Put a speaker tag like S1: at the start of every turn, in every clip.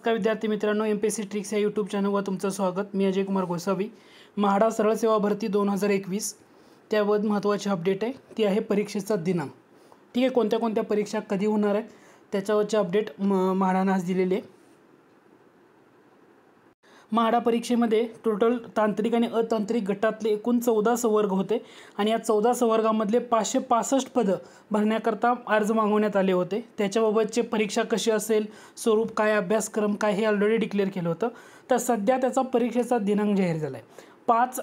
S1: नमस्कार विद्यार्थी मित्रांनो, एमपीएससी ट्रिक्स या यूट्यूब चॅनलवर तुमचं स्वागत। मी अजय कुमार गोसावी। म्हाडा सरळ सेवा भरती 2021 त्यावर महत्त्वाची अपडेट आहे, ती आहे परीक्षेचा दिनांक। ठीक आहे, कोणत्या कोणत्या परीक्षा कधी होणार आहेत त्याच्यावरचे अपडेट म्हाडाने आज दिलेले आहे। म्हाडा परीक्षेमध्ये टोटल तांत्रिक आणि अतांत्रिक गटातले एकूण 14 संवर्ग होते आणि या 14 संवर्गामधले 565 पद भरण्याकरता अर्ज मागवण्यात आले होते। त्याच्याबाबतचे परीक्षा कशी असेल, स्वरूप काय, अभ्यासक्रम काय हे ऑलरेडी डिक्लेअर केलं होतं। तर सध्या त्याचा परीक्षेचा दिनांक जाहीर झाला आहे 5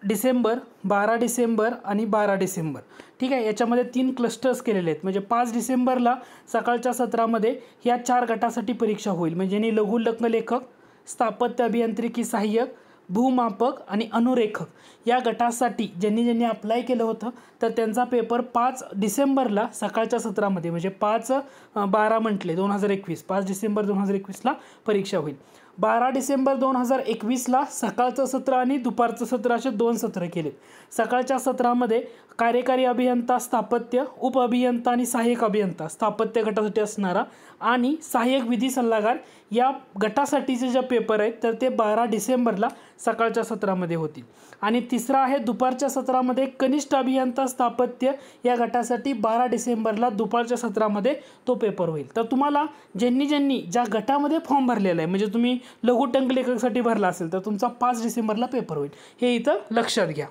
S1: डिसेंबर, 12 डिसेंबर आणि 12 डिसेंबर। ठीक आहे, याच्यामध्ये 3 क्लस्टर्स केलेले आहेत। म्हणजे 5 डिसेंबरला सकाळच्या सत्रामध्ये ह्या 4 गटासाठी परीक्षा होईल। म्हणजे लघु लेखक, स्थापत्य अभियांत्रिकी सहाय्यक, भूमापक आणि अनुरेखक या गटासाठी ज्यांनी अप्लाय केलं होतं तर त्यांचा पेपर 5 डिसेंबरला सकाळच्या सत्रामध्ये म्हणजे 5-12 म्हटले 2021 5 डिसेंबर 2021ला परीक्षा होईल। 12 डिसेंबर 2021ला सकाळचं सत्र आणि दुपारचं सत्र असे 2 सत्र केलेत। सकाळच्या सत्रामध्ये कार्यकारी अभियंता स्थापत्य, उप अभियंता आणि सहाय्यक अभियंता स्थापत्य गटासाठी असणारा आणि सहाय्यक विधी सल्लागार या गटासाठीचे जे पेपर आहेत तर ते 12 डिसेंबरला सकाळच्या सत्रामध्ये होतील। आणि तिसरा आहे दुपारच्या सत्रामध्ये कनिष्ठ अभियंता स्थापत्य या गटासाठी 12 डिसेंबरला दुपारच्या सत्रामध्ये तो पेपर होईल। तर तुम्हाला ज्यांनी ज्या गटामध्ये फॉर्म भरलेला आहे, म्हणजे तुम्ही लघु टंकलेखकासाठी भरला असेल तर तुमचा 5 डिसेंबरला पेपर होईल, हे इथं लक्षात घ्या।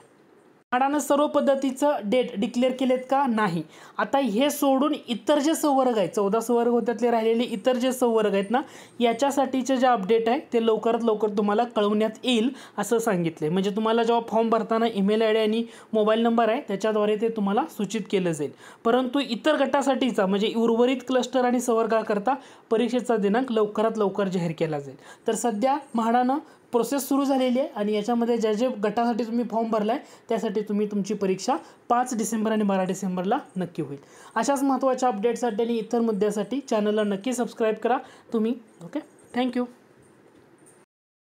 S1: म्हाडाने सर्व पद्धतीचं डेट डिक्लेअर केलेत का? नाही। आता हे सोडून इतर जे संवर्ग आहेत 14 संवर्ग होत्यातले राहिलेले इतर जे संवर्ग आहेत ना, याच्यासाठीचे जे अपडेट आहे ते लवकरात लवकर तुम्हाला कळवण्यात येईल असं सांगितले। म्हणजे तुम्हाला जेव्हा फॉर्म भरताना ईमेल आयडी आणि मोबाईल नंबर आहे त्याच्याद्वारे ते तुम्हाला सूचित केलं जाईल। परंतु इतर गटासाठीचा म्हणजे उर्वरित क्लस्टर आणि संवर्गाकरता परीक्षेचा दिनांक लवकरात लवकर जाहीर केला जाईल। तर सध्या म्हाडाने प्रोसेस सुरू झालेली आहे आणि याच्यामध्ये जे गटासाठी तुम्ही फॉर्म भरलाय त्यासाठी तुमची परीक्षा 5 डिसेंबर आणि 12 डिसेंबरला नक्की होईल। अशाच महत्त्वाच्या अपडेट्ससाठी आणि इतर मुद्द्यासाठी चॅनलला नक्की सबस्क्राइब करा तुम्ही। Okay, thank you.